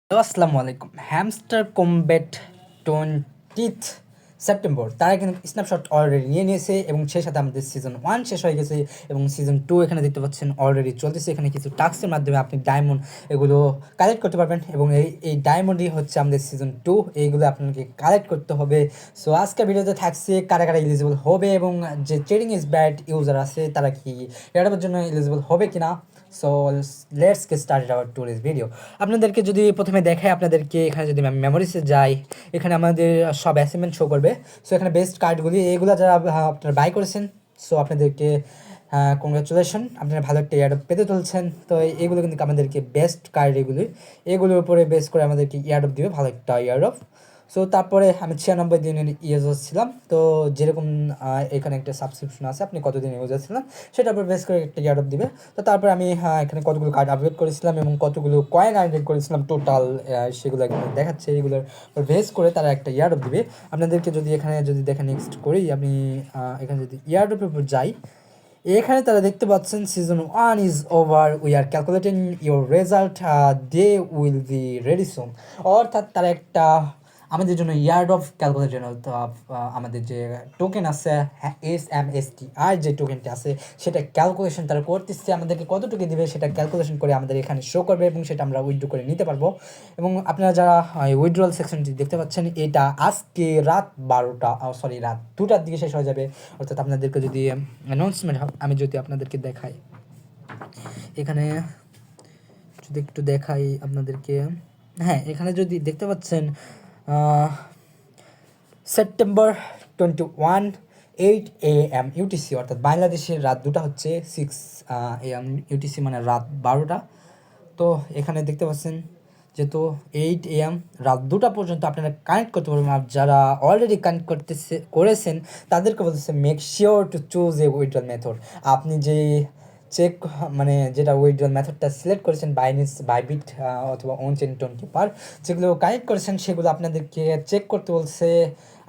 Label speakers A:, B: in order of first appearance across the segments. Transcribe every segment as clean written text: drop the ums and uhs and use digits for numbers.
A: Hello, আসসালামু আলাইকুম। Hamster combat 20th September তারা কিন্তু স্ন্যাপশট অলরেডি নিয়ে নিয়েছে এবং সেই সাথে আমাদের সিজন 1 শেষ হয়ে গেছে এবং সিজন 2 এখানে দেখতে পাচ্ছেন অলরেডি চলতেছে। এখানে কিছু টাস্কের মাধ্যমে আপনি ডায়মন্ড এগুলো কালেক্ট করতে পারবেন এবং এই ডায়মন্ডই হচ্ছে আমাদের সিজন 2। এইগুলো আপনাকে কালেক্ট করতে হবে। সো আজকের ভিডিওতে থাকছে কারা কারা এলিজিবল হবে এবং যে ট্রেডিং ইজ ব্যাড ইউজার আছে তারা কি এটার জন্য এলিজিবল হবে কিনা। So let's get started our today's video. আপনাদেরকে যদি প্রথমে দেখাই, আপনাদেরকে এখানে যদি আমি মেমোরিসে যাই, এখানে আমাদের সব অ্যাসাইনমেন্ট শো করবে। সো এখানে বেস্ট কার্ডগুলি এগুলো যারা আপনারা বাই করেছেন, সো আপনাদেরকে কংগ্রাচুলেশন, আপনারা ভালো একটা ইয়ারডপ পেতে চলছেন। তো এগুলো কিন্তু আমাদেরকে বেস্ট কার্ড, এগুলোর উপরে বেস করে আমাদেরকে ইয়ারডপ দিবে, ভালো একটা ইয়ারডপ। সো তারপরে আমি 96 দিনের ইউজার ছিলাম। তো যেরকম এখানে একটা সাবস্ক্রিপশন আছে, আপনি কতদিন ইউজার ছিলেন সেটার উপর বেস করে একটা ইয়ারডপ দিবে। তো তারপরে আমি এখানে কতগুলো কার্ড আপগ্রেড করেছিলাম এবং কতগুলো কয়েন আপগ্রেড করেছিলাম টোটাল, সেগুলো এখানে দেখাচ্ছে। এগুলোর উপর বেস করে তারা একটা ইয়ারডপ দিবে আপনাদেরকে। যদি এখানে যদি দেখেন নেক্সট করি, আমি এখানে যদি ইয়ারডপের উপর যাই, এখানে তারা দেখতে পাচ্ছেন season 1 is over, we are calculating your result, they will be ready soon. অর্থাৎ তারা একটা আমাদের জন্য ইয়ার্ড অফ ক্যালকুলেশন, আমাদের যে টোকেন আছে SMSTR, যে টোকেনটা আছে সেটা ক্যালকুলেশন তারা করতেছে, আমাদেরকে কতটুকু দিবে সেটা ক্যালকুলেশন করে আমাদের এখানে শো করবে এবং সেটা আমরা উইথড্র করে নিতে পারবো। এবং আপনারা যারা উইথড্রয়াল সেকশনটি দেখতে পাচ্ছেন, এটা আজকে রাত 2টার দিকে শেষ হয়ে যাবে। অর্থাৎ আপনাদেরকে যদি অ্যানাউন্সমেন্ট আমি যদি আপনাদেরকে দেখাই, এখানে যদি একটু দেখাই আপনাদেরকে, হ্যাঁ এখানে যদি দেখতে পাচ্ছেন সেপ্টেম্বর 21 8 AM UTC, অর্থাৎ বাংলাদেশের রাত 2টা হচ্ছে 6 AM UTC, মানে রাত 12টা। তো এখানে দেখতে পাচ্ছেন যেহেতু 8 AM রাত 2টা পর্যন্ত আপনারা কানেক্ট করতে পারবেন। আর যারা অলরেডি কানেক্ট করেছেন তাদেরকে বলতেছে make sure to choose a withdrawal method. আপনি যে চেক মানে যেটা উইথড্রল মেথডটা সিলেক্ট করেছেন, বাইনিস, বাইবিট অথবা অনচেন টোন কিপার, যেগুলো কানেক্ট করেছেন সেগুলো আপনাদেরকে চেক করতে বলছে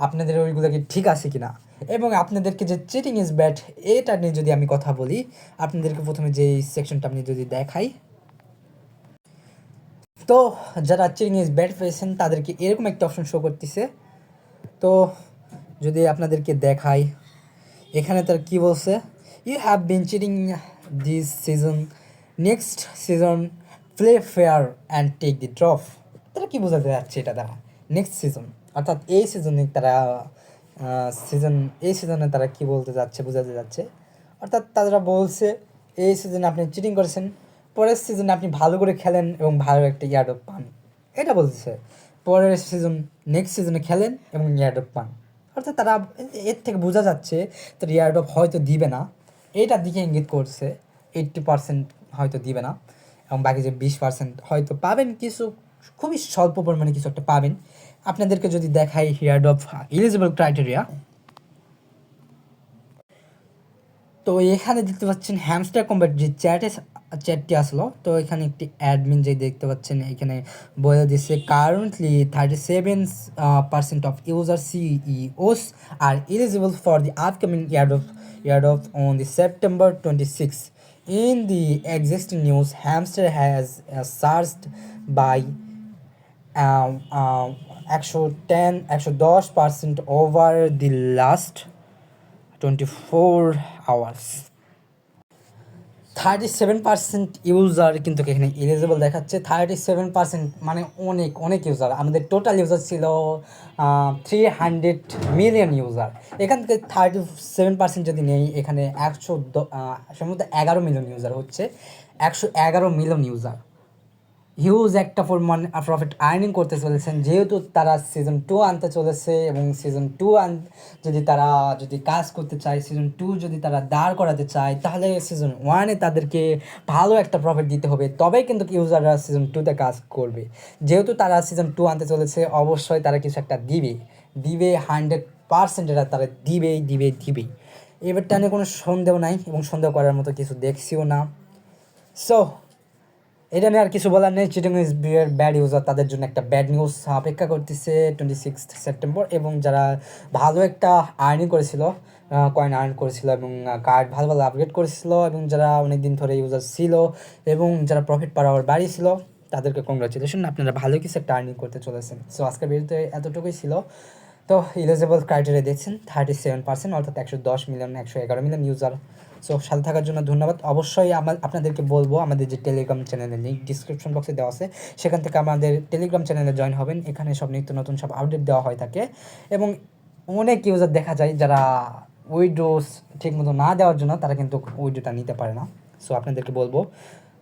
A: আপনাদের ওইগুলো কি ঠিক আছে কিনা। এবং আপনাদেরকে যে চিটিং ইজ ব্যাড এটা নিয়ে যদি আমি কথা বলি, আপনাদেরকে প্রথমে যে সেকশনটা আপনি যদি দেখাই, তো যারা চিটিং ইজ ব্যাড পেয়েছেন তাদেরকে এরকম একটা অপশন শো করতেছে। তো যদি আপনাদেরকে দেখাই, এখানে তার কি বলছে, you have been cheating this season, next season play fair and take the drop. তারা কি বোঝাতে যাচ্ছে এটা দ্বারা? নেক্সট সিজন অর্থাৎ এই সিজনে তারা এই সিজনে তারা কি বলতে যাচ্ছে, বোঝাতে যাচ্ছে। অর্থাৎ তারা বলছে এই সিজনে আপনি চিটিং করেছেন, পরের সিজনে আপনি ভালো করে খেলেন এবং ভালো একটা ইয়ারডপ পান, এটা বলছে। পরের সিজন নেক্সট সিজনে খেলেন এবং ইয়ারডপ পান। অর্থাৎ তারা এর থেকে বোঝা যাচ্ছে তার ইয়ারডপ হয়তো দিবে না, এটার দিকে ইঙ্গিত করছে। 80% হয়তো দিবে না এবং বাকি যে 20% হয়তো পাবেন, কিছু খুবই স্বল্প পরিমাণে কিছু একটা পাবেন। আপনাদেরকে যদি দেখাই ইয়ারডপ এলিজিবল ক্রাইটেরিয়া, তো এখানে দেখতে পাচ্ছেন হ্যামস্টার কম্ব্যাট যে চ্যাটটি আসলো, তো এখানে একটি অ্যাডমিন যে দেখতে পাচ্ছেন এখানে বলে দিচ্ছে currently 37% of user CEOs are eligible for the upcoming ইয়ারডপ on the September 26. In the existing news, Hamster has surged by 110% over the last 24 hours. 37% user কিন্তু এখানে এলিজিবল দেখাচ্ছে। 37% মানে অনেক অনেক ইউজার। আমাদের টোটাল ইউজার ছিল 300 মিলিয়ন ইউজার। এখান থেকে 37% যদি নেই, এখানে সম্ভবত 11 মিলিয়ন ইউজার হচ্ছে, 111 মিলিয়ন ইউজার হিউজ একটা পরিমাণ প্রফিট আর্নিং করতে চলেছেন। যেহেতু তারা সিজন 2 আনতে চলেছে এবং সিজন 2 যদি তারা কাজ করতে চায়, সিজন 2 যদি তারা দাঁড় করাতে চায়, তাহলে সিজন 1-এ তাদেরকে ভালো একটা প্রফিট দিতে হবে, তবেই কিন্তু ইউজাররা সিজন 2-তে কাজ করবে। যেহেতু তারা সিজন 2 আনতে চলেছে, অবশ্যই তারা কিছু একটা দিবে 100%, এটা তারা দিবেই। এবারটা নিয়ে কোনো সন্দেহ নাই এবং সন্দেহ করার মতো কিছু দেখছিও না। সো এটা নিয়ে আর কিছু বলার নেই। চিটিং ইজ ব্যাড ইউজার, তাদের জন্য একটা ব্যাড নিউজ অপেক্ষা করতেছে 26 সেপ্টেম্বর। এবং যারা ভালো একটা কয়েন আর্ন করেছিল এবং কার্ড ভালো ভালো আপগ্রেড করেছিল এবং যারা অনেক দিন ধরে ইউজার ছিল এবং যারা প্রফিট পাওয়ার বাড়িয়েছিল, তাদেরকে কংগ্রাচুলেশন, আপনারা ভালো কিছু একটা আর্নিং করতে চলেছেন। সো আজকের ভিডিওতে এতটুকুই ছিল। তো ইলিজিবল ক্রাইটেরিয়া দেখছেন 37%, অর্থাৎ 110 মিলিয়ন 111 মিলিয়ন ইউজার। সো সাথে থাকার জন্য ধন্যবাদ। অবশ্যই আপনাদেরকে বলবো আমাদের যে টেলিগ্রাম চ্যানেলের লিঙ্ক ডিসক্রিপশন বক্সে দেওয়া আছে, সেখান থেকে আমাদের টেলিগ্রাম চ্যানেলে জয়েন হবেন। এখানে সব নিত্য নতুন সব আপডেট দেওয়া হয়ে থাকে এবং অনেক ইউজার দেখা যায় যারা উইডোজ ঠিক মতো না দেওয়ার জন্য তারা কিন্তু উইডোটা নিতে পারে না। সো আপনাদেরকে বলবো,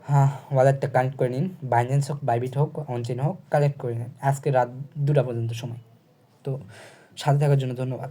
A: হ্যাঁ, ওয়ালেটটা কানেক্ট করে নিন, বাইন্যান্স হোক, বাইবিট হোক, অনচেন হোক, কানেক্ট করে নিন আজকে রাত 2টা পর্যন্ত সময়। তো সাথে থাকার জন্য ধন্যবাদ।